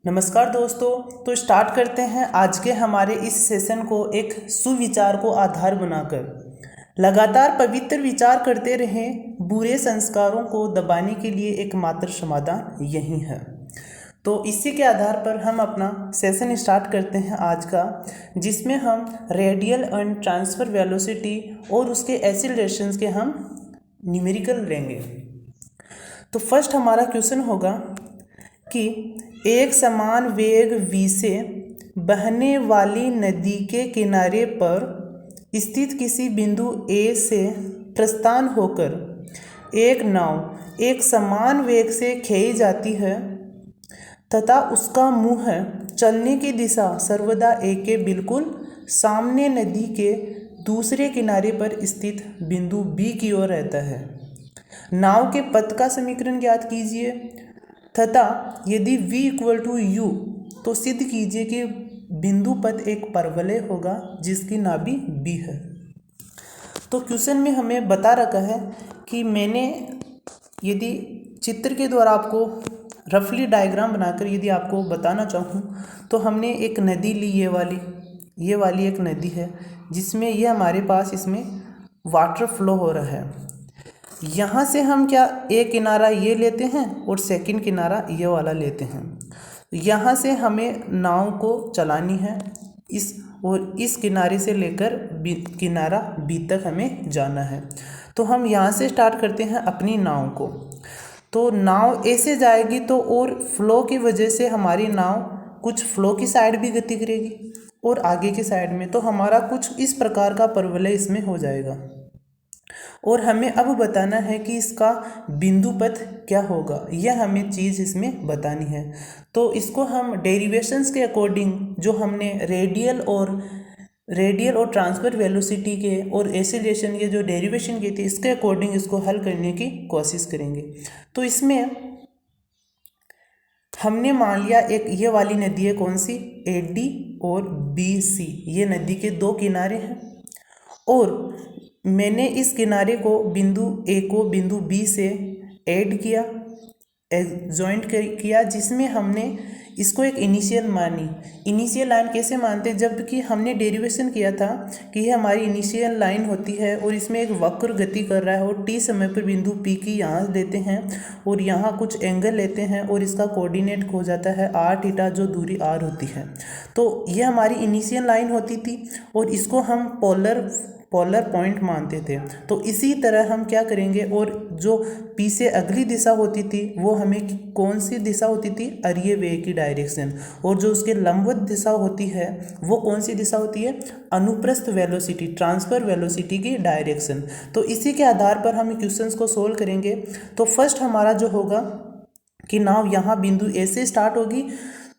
नमस्कार दोस्तों। तो स्टार्ट करते हैं आज के हमारे इस सेशन को एक सुविचार को आधार बनाकर। लगातार पवित्र विचार करते रहें, बुरे संस्कारों को दबाने के लिए एकमात्र समाधान यही है। तो इसी के आधार पर हम अपना सेशन स्टार्ट करते हैं आज का, जिसमें हम रेडियल एंड ट्रांसफर वेलोसिटी और उसके एक्सीलरेशंस के हम न्यूमेरिकल लेंगे। तो फर्स्ट हमारा क्वेश्चन होगा कि एक समान वेग v से बहने वाली नदी के किनारे पर स्थित किसी बिंदु A से प्रस्थान होकर एक नाव एक समान वेग से खींची जाती है तथा उसका मुंह चलने की दिशा सर्वदा A के बिल्कुल सामने नदी के दूसरे किनारे पर स्थित बिंदु B की ओर रहता है। नाव के पथ का समीकरण ज्ञात कीजिए तथा यदि v = u तो सिद्ध कीजिए कि बिंदु पथ एक परवलय होगा जिसकी नाभि B है। तो क्वेश्चन में हमें बता रखा है कि मैंने यदि चित्र के द्वारा आपको रफली डायग्राम बनाकर यदि आपको बताना चाहूँ तो हमने एक नदी ली, ये वाली एक नदी है जिसमें ये हमारे पास इसमें वाटर फ्लो हो रहा है। यहाँ से हम क्या एक किनारा ये लेते हैं और सेकंड किनारा ये वाला लेते हैं। यहाँ से हमें नाव को चलानी है इस किनारे से लेकर किनारा बी तक हमें जाना है। तो हम यहाँ से स्टार्ट करते हैं अपनी नाव को। तो नाव ऐसे जाएगी तो और फ्लो की वजह से हमारी नाव कुछ फ्लो की साइड भी गति करेगी और आगे की साइड में, तो हमारा कुछ इस प्रकार का परवलय इसमें हो जाएगा। और हमें अब बताना है कि इसका बिंदु पथ क्या होगा, यह हमें चीज़ इसमें बतानी है। तो इसको हम डेरिवेशंस के अकॉर्डिंग जो हमने रेडियल और ट्रांसफर वेलोसिटी के और एक्सीलरेशन के जो डेरिवेशन की थी इसके अकॉर्डिंग इसको हल करने की कोशिश करेंगे। तो इसमें हमने मान लिया एक ये वाली नदी है, कौन सी, AD और BC, ये नदी के दो किनारे हैं और मैंने इस किनारे को बिंदु A को बिंदु B से ऐड किया, जॉइंट किया, जिसमें हमने इसको एक इनिशियल मानी। इनिशियल लाइन कैसे मानते हैं, जबकि हमने डेरिवेशन किया था कि ये हमारी इनिशियल लाइन होती है और इसमें एक वक्र गति कर रहा है और t समय पर बिंदु P की यहाँ लेते हैं और यहाँ कुछ एंगल लेते हैं और इसका कोऑर्डिनेट हो जाता है r, जो दूरी r होती है। तो ये हमारी इनिशियल लाइन होती थी और इसको हम पोलर पॉइंट मानते थे। तो इसी तरह हम क्या करेंगे, और जो P से अगली दिशा होती थी वो हमें कौन सी दिशा होती थी, अरीय वेग की डायरेक्शन, और जो उसके लंबवत दिशा होती है वो कौन सी दिशा होती है, अनुप्रस्थ वेलोसिटी, ट्रांसफर वेलोसिटी की डायरेक्शन। तो इसी के आधार पर हम क्वेश्चंस को सोल्व करेंगे। तो फर्स्ट हमारा जो होगा कि नाव यहाँ बिंदु A से स्टार्ट होगी,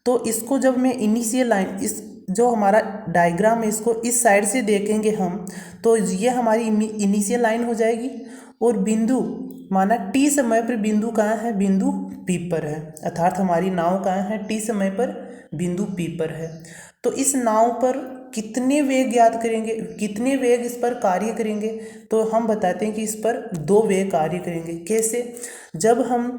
तो इसको जब मैं इनिशियल लाइन, इस जो हमारा डायग्राम है इसको इस साइड से देखेंगे हम, तो ये हमारी इनिशियल लाइन हो जाएगी और बिंदु माना t समय पर बिंदु कहाँ है, बिंदु P पर है, अर्थात हमारी नाव कहाँ है, t समय पर बिंदु P पर है। तो इस नाव पर कितने वेग ज्ञात करेंगे, कितने वेग इस पर कार्य करेंगे, तो हम बताते हैं कि इस पर 2 वेग कार्य करेंगे। कैसे, जब हम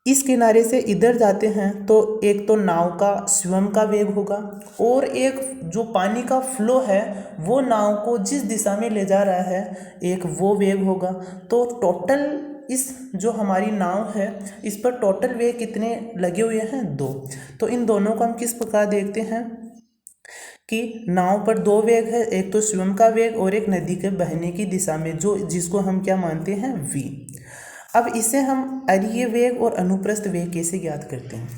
इस किनारे से इधर जाते हैं तो एक तो नाव का स्वयं का वेग होगा और एक जो पानी का फ्लो है वो नाव को जिस दिशा में ले जा रहा है एक वो वेग होगा। तो टोटल इस जो हमारी नाव है इस पर टोटल वेग कितने लगे हुए हैं, 2। तो इन दोनों को हम किस प्रकार देखते हैं कि नाव पर 2 वेग है, एक तो स्वयं का वेग और एक नदी के बहने की दिशा में, जिसको हम क्या मानते हैं, v। अब इसे हम अरीय वेग और अनुप्रस्थ वेग कैसे ज्ञात करते हैं।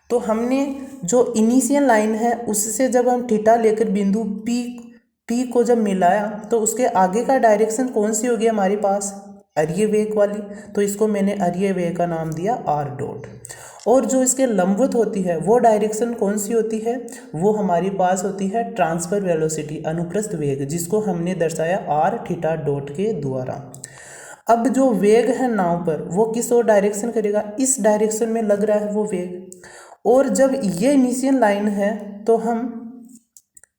तो हमने जो इनिशियल लाइन है उससे जब हम थीटा लेकर बिंदु P को जब मिलाया तो उसके आगे का डायरेक्शन कौन सी होगी हमारे पास, अरीय वेग वाली। तो इसको मैंने अरीय वेग का नाम दिया r⁻। और जो इसके लंबवत होती है वो डायरेक्शन कौन सी होती है, वो हमारे पास होती है ट्रांसफर वेलोसिटी, अनुप्रस्थ वेग, जिसको हमने दर्शाया r⁻ के द्वारा। अब जो वेग है नाव पर वो किस ओर डायरेक्शन करेगा, इस डायरेक्शन में लग रहा है वो वेग। और जब ये इनिशियल लाइन है तो हम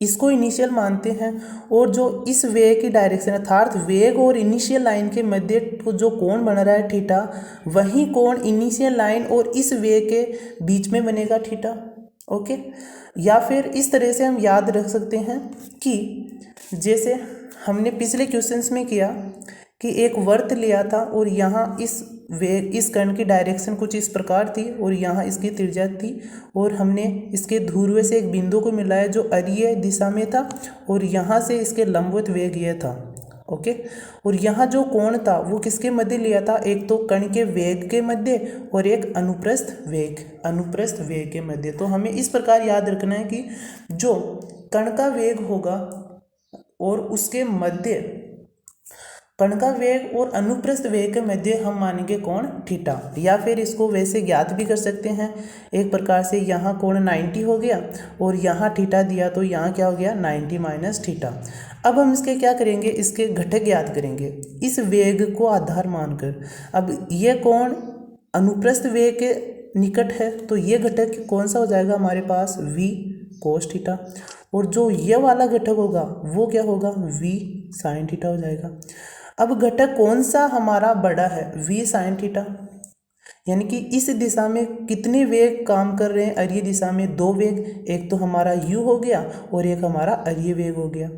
इसको इनिशियल मानते हैं और जो इस वेग की डायरेक्शन अर्थात वेग और इनिशियल लाइन के मध्य जो कोण बन रहा है थीटा, वही कोण इनिशियल लाइन और इस वेग के बीच में बनेगा थीटा। ओके। या फिर इस तरह से हम याद रख सकते हैं कि जैसे हमने पिछले क्वेश्चंस में किया कि एक वर्त लिया था और यहाँ इस कण की डायरेक्शन कुछ इस प्रकार थी और यहाँ इसकी त्रिज्या थी और हमने इसके ध्रुव से एक बिंदु को मिलाया जो अरीय दिशा में था और यहाँ से इसके लंबवत वेग यह था। ओके। और यहाँ जो कोण था वो किसके मध्य लिया था, एक तो कण के वेग के मध्य और एक अनुप्रस्थ वेग के मध्य। तो हमें इस प्रकार याद रखना है कि जो कण का वेग होगा और उसके मध्य कण का वेग और अनुप्रस्थ वेग के मध्य हम मानेंगे कोण थीटा। या फिर इसको वैसे ज्ञात भी कर सकते हैं एक प्रकार से, यहाँ कोण 90 हो गया और यहाँ थीटा दिया तो यहाँ क्या हो गया 90 माइनस थीटा। अब हम इसके क्या करेंगे, इसके घटक ज्ञात करेंगे इस वेग को आधार मानकर। अब ये कोण अनुप्रस्थ वेग के निकट है तो ये घटक कौन सा हो जाएगा हमारे पास v cos थीटा, और जो ये वाला घटक होगा वो क्या होगा v sin थीटा हो जाएगा। अब घटक कौन सा हमारा बड़ा है, v sin थीटा, यानी कि इस दिशा में कितने वेग काम कर रहे हैं, अरीय दिशा में 2 वेग, एक तो हमारा u हो गया और एक हमारा अरीय वेग हो गया।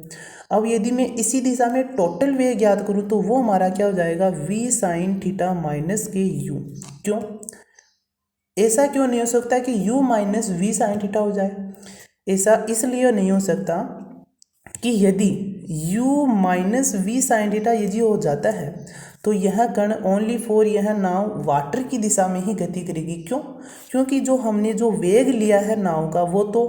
अब यदि मैं इसी दिशा में टोटल वेग याद करूं तो वो हमारा क्या हो जाएगा v sin थीटा माइनस के u। क्यों ऐसा क्यों नहीं हो सकता कि u minus v sin theta हो जाए, ऐसा इसलिए नहीं हो सकता कि यदि u minus v sin theta यदि हो जाता है तो यह कण ओनली फॉर यह नाव वाटर की दिशा में ही गति करेगी। क्यों, क्योंकि जो हमने जो वेग लिया है नाव का वो तो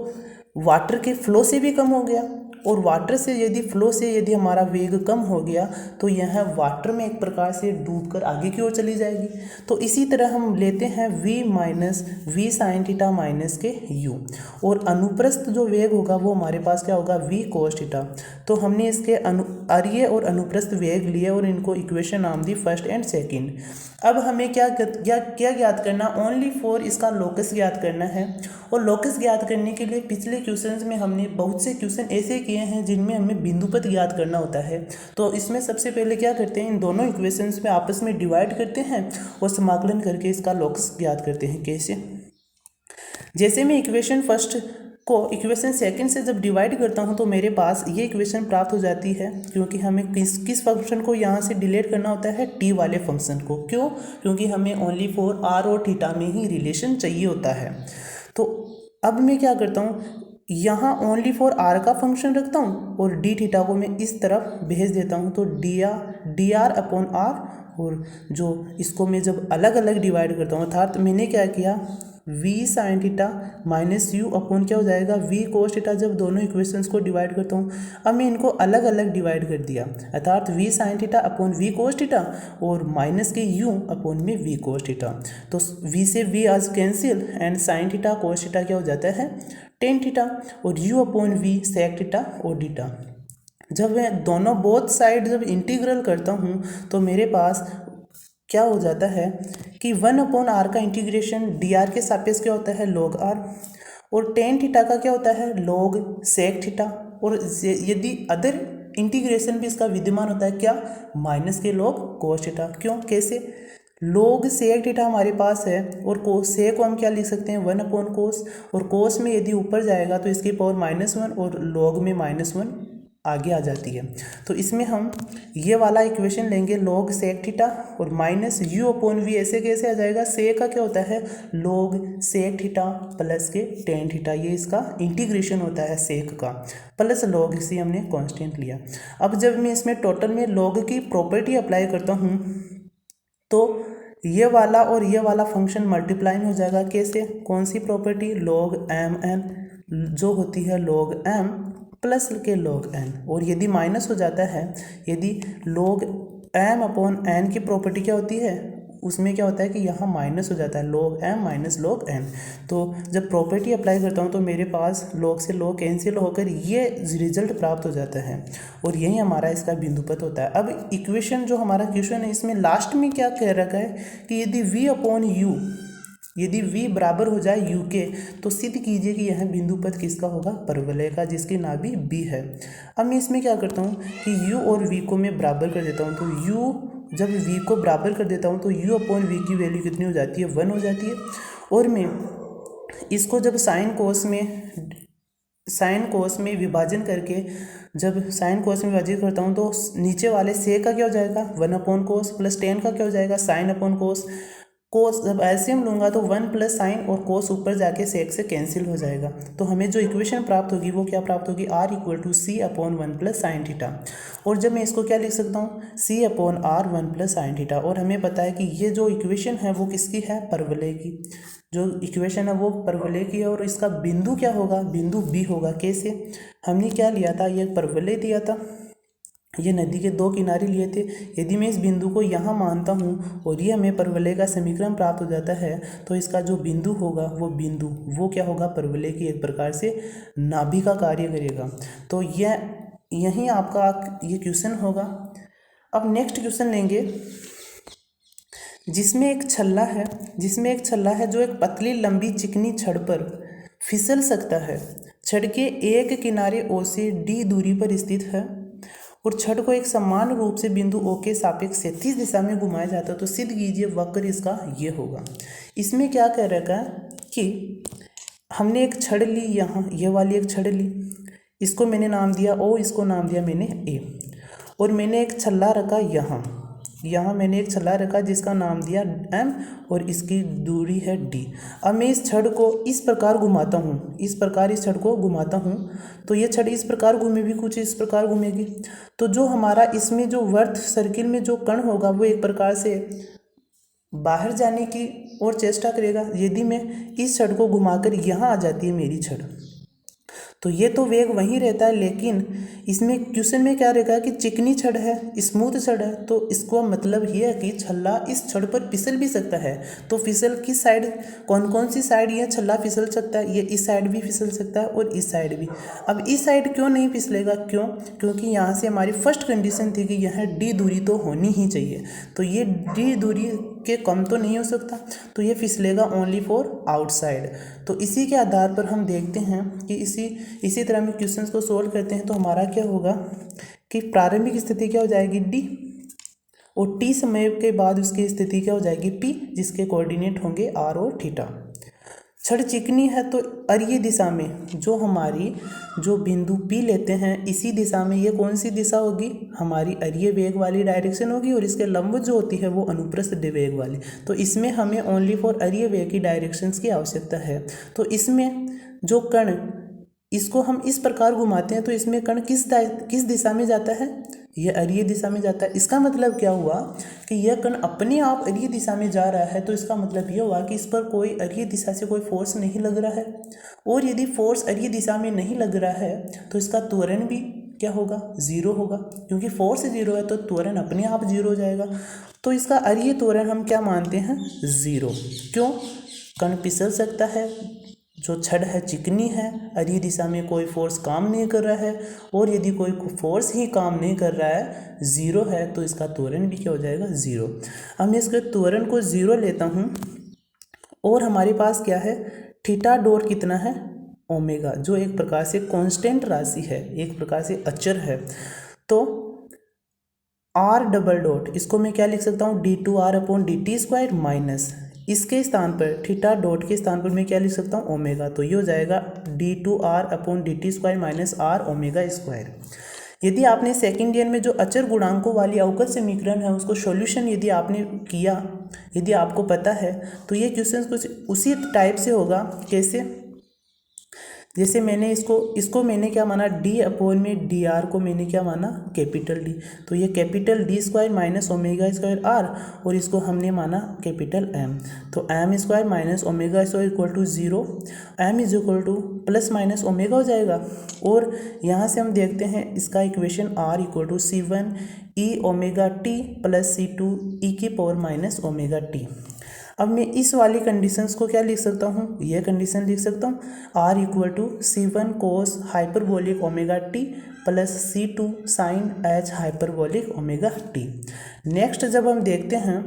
वाटर के फ्लो से भी कम हो गया, और वाटर से यदि फ्लो से यदि हमारा वेग कम हो गया तो यह वाटर में एक प्रकार से डूबकर आगे की ओर चली जाएगी। तो इसी तरह हम लेते हैं v minus v sin theta minus के u, और अनुप्रस्थ जो वेग होगा वो हमारे पास क्या होगा v cos थीटा। तो हमने इसके अरीय और अनुप्रस्थ वेग लिए और इनको इक्वेशन नाम दी फर्स्ट एंड सेकंड। अब हमें क्या ज्ञात करना, ओनली फॉर इसका लोकस ज्ञात करना है। और लोकस ज्ञात करने के लिए पिछले क्वेश्चंस में हमने बहुत से क्वेश्चन ऐसे किए हैं जिनमें हमें बिंदुपत ज्ञात करना होता है। तो इसमें सबसे पहले क्या करते हैं, इन दोनों इक्वेशंस में आपस में डिवाइड करते हैं और समाकलन करके इसका लोकस ज्ञात करते हैं। कैसे, जैसे मैं इक्वेशन फर्स्ट को इक्वेशन सेकंड से जब डिवाइड करता हूं तो मेरे पास ये इक्वेशन प्राप्त हो जाती है, क्योंकि हमें किस फंक्शन को यहाँ से डिलीट करना होता है, टी वाले फंक्शन को। क्यों, क्योंकि हमें ओनली फॉर आर और थीटा में ही रिलेशन चाहिए होता है। तो अब मैं क्या करता हूँ, यहाँ ओनली फॉर आर का फंक्शन रखता हूँ और डी थीटा को मैं इस तरफ भेज देता हूँ। तो डी आर अपॉन आर, और जो इसको मैं जब अलग अलग डिवाइड करता हूँ अर्थात मैंने क्या किया v sin theta minus u upon क्या हो जाएगा v cos थीटा। जब दोनों इक्वेशंस को डिवाइड करता हूँ, अब मैं इनको अलग अलग डिवाइड कर दिया अर्थात v sin theta upon v cos theta और माइनस के u अपॉन में v cos थीटा। तो v से v आज cancel and sin theta cos theta क्या हो जाता है tan थीटा, और u upon v sec theta और थीटा। जब मैं दोनों बोथ साइड जब इंटीग्रल करता हूँ तो मेरे पास क्या हो जाता है कि 1 अपॉन आर का इंटीग्रेशन डी आर के सापेक्ष क्या होता है log r, और टेन थीटा का क्या होता है log sec थीटा, और यदि अदर इंटीग्रेशन भी इसका विद्यमान होता है क्या माइनस के log cos थीटा। क्यों, कैसे, log sec थीटा हमारे पास है और sec को हम क्या लिख सकते हैं 1 अपॉन कोस, और कोस में यदि ऊपर जाएगा तो इसकी पावर -1 और log में -1 आगे आ जाती है। तो इसमें हम ये वाला इक्वेशन लेंगे log sec थीटा और माइनस u अपॉन v, ऐसे कैसे आ जाएगा, sec का क्या होता है log sec थीटा प्लस के tan थीटा, ये इसका इंटीग्रेशन होता है sec का, प्लस log इसी हमने कांस्टेंट लिया। अब जब मैं इसमें टोटल में log की प्रॉपर्टी अप्लाई करता हूँ तो ये वाला और ये वाला फंक्शन मल्टीप्लाई हो जाएगा। कैसे, कौन सी प्रॉपर्टी, log mn जो होती है log m प्लस के log n, और यदि माइनस हो जाता है, यदि log m अपॉन n की प्रॉपर्टी क्या होती है, उसमें क्या होता है कि यहाँ माइनस हो जाता है log m minus log n। तो जब प्रॉपर्टी अप्लाई करता हूँ तो मेरे पास log से log कैंसिल होकर ये रिजल्ट प्राप्त हो जाता है, और यही हमारा इसका बिंदुपत होता है। अब इक्वेशन जो हमारा क्वेश्चन है इसमें लास्ट में क्या कह रखा है कि यदि v अपॉन u, यदि v बराबर हो जाए u के, तो सिद्ध कीजिए कि यह बिंदुपत किसका होगा, परवलय का, जिसकी नाभि b है। अब मैं इसमें क्या करता हूँ कि u और v को मैं बराबर कर देता हूँ। तो u जब v को बराबर कर देता हूँ तो u अपॉन v की वैल्यू कितनी हो जाती है 1 हो जाती है, और मैं इसको जब साइन कोस में विभाजन करके जब साइन कोस में विभाजित करता हूँ तो नीचे वाले से का क्या हो जाएगा 1/कोस प्लस टेन का क्या हो जाएगा sin/कोस। कोस जब एलसीएम लूँगा तो 1 प्लस साइन और कोस ऊपर जाके सेक से कैंसिल हो जाएगा। तो हमें जो इक्वेशन प्राप्त होगी वो क्या प्राप्त होगी r=c/1 प्लस साइन थीटा। और जब मैं इसको क्या लिख सकता हूँ c/r 1 प्लस साइन थीटा। और हमें पता है कि ये जो इक्वेशन है वो किसकी है, परवलय की। जो इक्वेशन है वो परवलय की है और इसका बिंदु क्या होगा, बिंदु बी होगा। कैसे, हमने क्या लिया था, ये परवलय दिया था, ये नदी के दो किनारे लिए थे। यदि मैं इस बिंदु को यहाँ मानता हूँ और ये हमें परवलय का समीकरण प्राप्त हो जाता है तो इसका जो बिंदु होगा वो क्या होगा, परवलय की एक प्रकार से नाभि का कार्य करेगा। तो यही आपका ये क्वेश्चन होगा। अब नेक्स्ट क्वेश्चन लेंगे जिसमें एक छल्ला है जो एक पतली लंबी चिकनी छड़ पर फिसल सकता है। छड़ के एक किनारे ओ से डी दूरी पर स्थित है और छड़ को एक समान रूप से बिंदु ओ के सापेक्ष 37 दिशा में घुमाया जाता है। तो सिद्ध कीजिए वक्र इसका ये होगा। इसमें क्या कह रखा है कि हमने एक छड़ ली, यहाँ ये वाली एक छड़ ली, इसको मैंने नाम दिया ओ, इसको नाम दिया मैंने ए, और मैंने एक छल्ला रखा यहाँ मैंने एक छल्ला रखा जिसका नाम दिया एम और इसकी दूरी है डी। अब मैं इस छड़ को इस प्रकार घुमाता हूँ, इस छड़ को घुमाता हूँ तो ये छड़ इस प्रकार घूमेगी, कुछ इस प्रकार घूमेगी। तो जो हमारा इसमें जो वर्त सर्किल में जो कण होगा वो एक प्रकार से बाहर जाने की ओर चेष्टा करेगा। यदि मैं इस छड़ को घुमाकर यहाँ आ जाती है मेरी छड़, तो ये तो वेग वहीं रहता है, लेकिन इसमें क्वेश्चन में क्या रहेगा कि चिकनी छड़ है, स्मूथ छड़ है, तो इसको मतलब ये है कि छल्ला इस छड़ पर फिसल भी सकता है। तो फिसल किस साइड, कौन कौन सी साइड ये छल्ला फिसल सकता है, ये इस साइड भी फिसल सकता है और इस साइड भी। अब इस साइड क्यों नहीं फिसलेगा, क्योंकि यहाँ से हमारी फर्स्ट कंडीशन थी कि यहाँ डी दूरी तो होनी ही चाहिए, तो ये डी दूरी के कम तो नहीं हो सकता, तो ये फिसलेगा ओनली फॉर आउटसाइड। तो इसी के आधार पर हम देखते हैं कि इसी तरह में क्वेश्चंस को सोल्व करते हैं। तो हमारा क्या होगा कि प्रारंभिक स्थिति क्या हो जाएगी डी, और टी समय के बाद उसकी स्थिति क्या हो जाएगी पी, जिसके कोऑर्डिनेट होंगे आर और थीटा। छड़ चिकनी है तो अरीय दिशा में जो बिंदु पी लेते हैं, इसी दिशा में ये कौन सी दिशा होगी, हमारी अरीय वेग वाली डायरेक्शन होगी, और इसके लंब जो होती है वो अनुप्रस्थ वेग वाली। तो इसमें हमें ओनली फॉर अरीय वेग की डायरेक्शंस की आवश्यकता है। तो इसमें जो कण, इसको हम इस प्रकार घुमाते हैं तो इसमें कण किस दिशा में जाता है, ये अरीय दिशा में जाता है। इसका मतलब क्या हुआ कि यह कण अपने आप अरीय दिशा में जा रहा है, तो इसका मतलब ये हुआ कि इस पर कोई अरीय दिशा से कोई फोर्स नहीं लग रहा है। और यदि फोर्स अरीय दिशा में नहीं लग रहा है तो इसका त्वरण भी क्या होगा, जीरो होगा, क्योंकि फोर्स जीरो है तो त्वरण अपने आप जीरो हो जाएगा। तो इसका अरीय त्वरण हम क्या मानते हैं, जीरो। क्यों, कण फिसल सकता है, जो छड़ है चिकनी है, अरीय दिशा में कोई फोर्स काम नहीं कर रहा है, और यदि कोई फोर्स ही काम नहीं कर रहा है, जीरो है, तो इसका त्वरण भी क्या हो जाएगा, जीरो। अब मैं इसके त्वरण को जीरो लेता हूँ और हमारे पास क्या है, थीटा डॉट कितना है, ओमेगा, जो एक प्रकार से कांस्टेंट राशि है, एक प्रकार से अचर है। तो आर डबल डॉट, इसको मैं क्या लिख सकता हूँ, d2r/dt² माइनस इसके स्थान पर थीटा डॉट के स्थान पर मैं क्या लिख सकता हूँ, ओमेगा। तो ये हो जाएगा d2r/dt² minus r omega square. यदि आपने सेकंड ईयर में जो अचर गुणांकों वाली अवकल समीकरण है उसको सॉल्यूशन यदि आपने किया, यदि आपको पता है, तो ये क्वेश्चन कुछ उसी टाइप से होगा। कैसे, जैसे मैंने इसको मैंने क्या माना, d/dr को मैंने क्या माना, कैपिटल डी। तो ये capital d² minus omega square r, और इसको हमने माना कैपिटल m। तो m² minus omega square equal to 0, m is equal to plus minus omega हो जाएगा। और यहाँ से हम देखते हैं इसका equation r equal to c1 e omega t plus c2 e की पावर माइनस ओमेगा t। अब मैं इस वाली कंडीशंस को क्या लिख सकता हूँ, यह कंडीशन लिख सकता हूँ, r equal to c1 cos hyperbolic omega t plus c2 sine h hyperbolic omega t। Next जब हम देखते हैं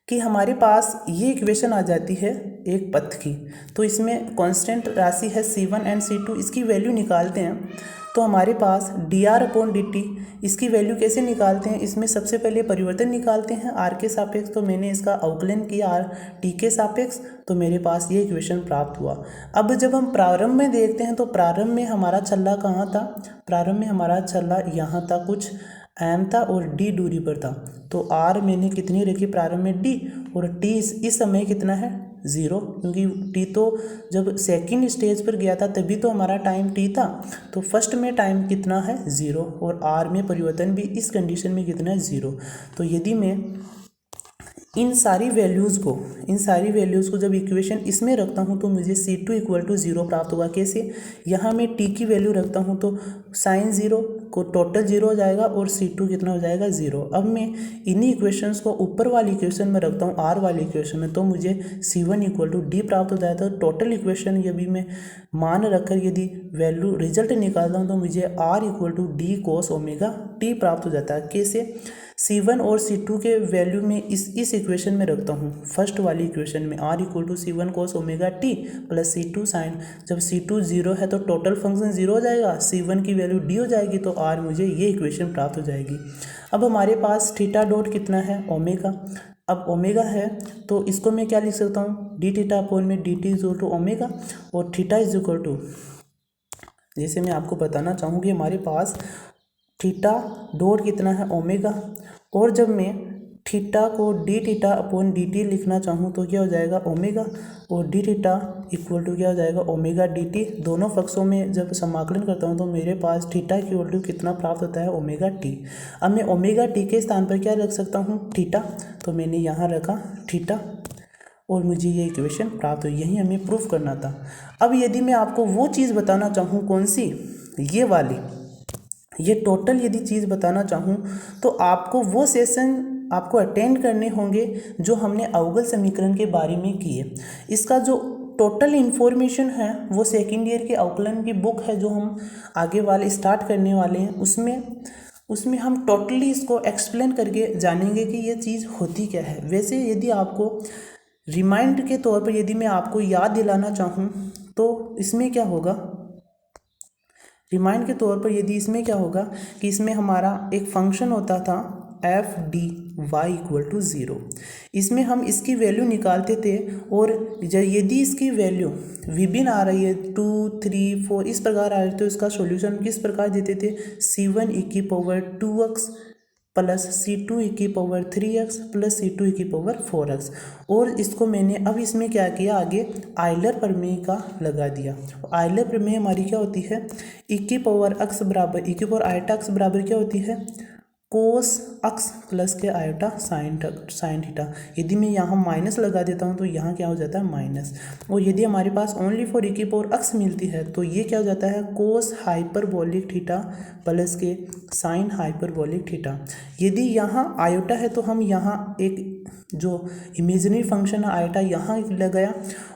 कि हमारे पास ये इक्वेशन आ जाती है एक पथ की, तो इसमें कांस्टेंट राशि है c1 एंड c2, इसकी वैल्यू निकालते हैं। तो हमारे पास dr/dt इसकी वैल्यू कैसे निकालते हैं, इसमें सबसे पहले परिवर्तन निकालते हैं r के सापेक्ष। तो मैंने इसका अवकलन किया r t के सापेक्ष, तो मेरे पास ये इक्वेशन प्राप्त हुआ। अब जब हम प्रारंभ में देखते हैं तो प्रारंभ में हमारा छल्ला कहाँ था, प्रारंभ में हमारा छल्ला यहाँ था, कुछ m था और d दूरी पर था। तो r मैंने कितनी रखी प्रारंभ में d, और t इस समय कितना है 0, क्योंकि t तो जब सेकंड स्टेज पर गया था तभी तो हमारा टाइम t था। तो फर्स्ट में टाइम कितना है 0, और r में परिवर्तन भी इस कंडीशन में कितना है 0। तो यदि मैं इन सारी वैल्यूज़ को जब इक्वेशन इसमें रखता हूँ तो मुझे C2 = 0 प्राप्त होगा। कैसे, यहाँ मैं t की वैल्यू रखता हूँ तो साइन 0 को टोटल 0 हो जाएगा और C2 कितना हो जाएगा 0। अब मैं इन्हीं इक्वेशंस को ऊपर वाली इक्वेशन में रखता हूँ, r वाली इक्वेशन में, तो मुझे C1 = d प्राप्त हो जाता है। टोटल इक्वेशन यदि मैं मान रखकर यदि वैल्यू रिजल्ट निकालता हूँ तो मुझे r = d cos ωt प्राप्त हो जाता है। कैसे, C1 और C2 के वैल्यू में इस इक्वेशन में रखता हूँ, फर्स्ट वाली इक्वेशन में r = C1 cos ωt plus C2 sign. जब C2 0 है तो टोटल फंक्शन 0 हो जाएगा, C1 की वैल्यू d हो जाएगी, तो r मुझे ये इक्वेशन प्राप्त हो जाएगी। अब हमारे पास थीटा डॉट कितना है ओमेगा। अब ओमेगा है तो इसको मैं क्या लिख सकता हूँ, d(θ/dt = ओमेगा, और थीटा = जैसे मैं आपको बताना चाहूँ कि हमारे पास थीटा डॉट कितना है ओमेगा, और जब मैं थीटा को dθ/dt लिखना चाहूँ तो क्या हो जाएगा ओमेगा, और dθ = क्या हो जाएगा ओमेगा dt। दोनों पक्षों में जब समाकलन करता हूँ तो मेरे पास थीटा की वैल्यू कितना प्राप्त होता है ओमेगा t। अब मैं ओमेगा t के स्थान पर क्या रख सकता हूँ थीटा, तो मैंने यहाँ रखा थीटा और मुझे ये इक्वेशन प्राप्त हुई। यही हमें प्रूफ करना था। अब यदि मैं आपको वो चीज़ बताना चाहूँ, कौन सी, ये वाली, ये टोटल यदि चीज़ बताना चाहूँ तो आपको वो सेशन आपको अटेंड करने होंगे जो हमने अवकल समीकरण के बारे में किए। इसका जो टोटल इन्फॉर्मेशन है वो सेकेंड ईयर के अवकलन की बुक है जो हम आगे वाले स्टार्ट करने वाले हैं, उसमें हम टोटली इसको एक्सप्लेन करके जानेंगे कि ये चीज़ होती क्या है। वैसे यदि आपको रिमाइंड के तौर पर यदि मैं आपको याद दिलाना चाहूँ तो इसमें क्या होगा, रिमाइंड के तौर पर यदि इसमें क्या होगा कि इसमें हमारा एक फंक्शन होता था f(dy) = 0। इसमें हम इसकी वैल्यू निकालते थे, और यदि इसकी वैल्यू विभिन्न आ रही है 2, 3, 4 इस प्रकार आ रही है तो इसका सॉल्यूशन किस प्रकार देते थे, C1 e⁻²x plus C2 e⁻3x plus C2 e⁻4x। और इसको मैंने अब इसमें क्या किया, आगे आयलर प्रमेय का लगा दिया। आयलर प्रमेय हमारी क्या होती है, e⁻x बराबर क्या होती है, कोस x प्लस के आयोटा साइन थीटा। यदि मैं यहाँ माइनस लगा देता हूँ तो यहाँ क्या हो जाता है माइनस, और यदि हमारे पास ओनली फॉर e⁻x मिलती है तो ये क्या हो जाता है कोस हाइपरबोलिक थीटा प्लस के साइन हाइपरबोलिक थीटा। यदि यहाँ आयोटा है तो हम यहाँ एक जो इमेजिनरी फंक्शन है आयोटा यहाँ लगाया,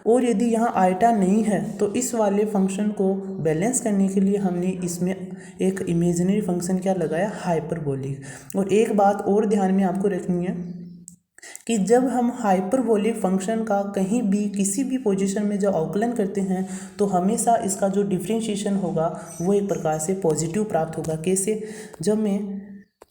और यदि यहाँ आयोटा नहीं है तो इस वाले फंक्शन को बैलेंस करने के लिए हमने इसमें एक इमेजिनरी फंक्शन क्या लगाया, हाइपरबोलिक। और एक बात और ध्यान में आपको रखनी है कि जब हम हाइपरबोलिक फंक्शन का कहीं भी किसी भी पोजीशन में जब अवकलन करते हैं तो हमेशा इसका जो डिफरेंशिएशन होगा वो एक प्रकार से पॉजिटिव प्राप्त होगा। कैसे, जब मैं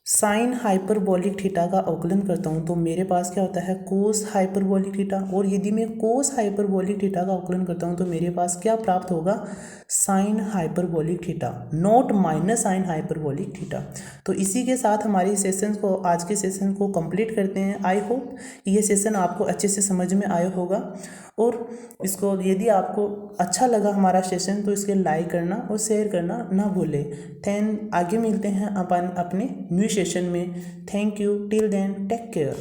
साइन हाइपरबोलिक थीटा का अवकलन करता हूँ तो मेरे पास क्या होता है कोस हाइपरबोलिक थीटा, और यदि मैं कोस हाइपरबोलिक थीटा का अवकलन करता हूँ तो मेरे पास क्या प्राप्त होगा sine hyperbolic theta, not minus sine hyperbolic theta. तो इसी के साथ हमारी सेशन को, आज के सेशन को कंप्लीट करते हैं। आई होप कि ये सेशन आपको अच्छे से समझ में आया होगा, और इसको यदि आपको अच्छा लगा हमारा सेशन तो इसके लाइक करना और शेयर करना ना भूलें। आगे मिलते हैं अपन अपने न्यू सेशन में। Thank you, till then take care.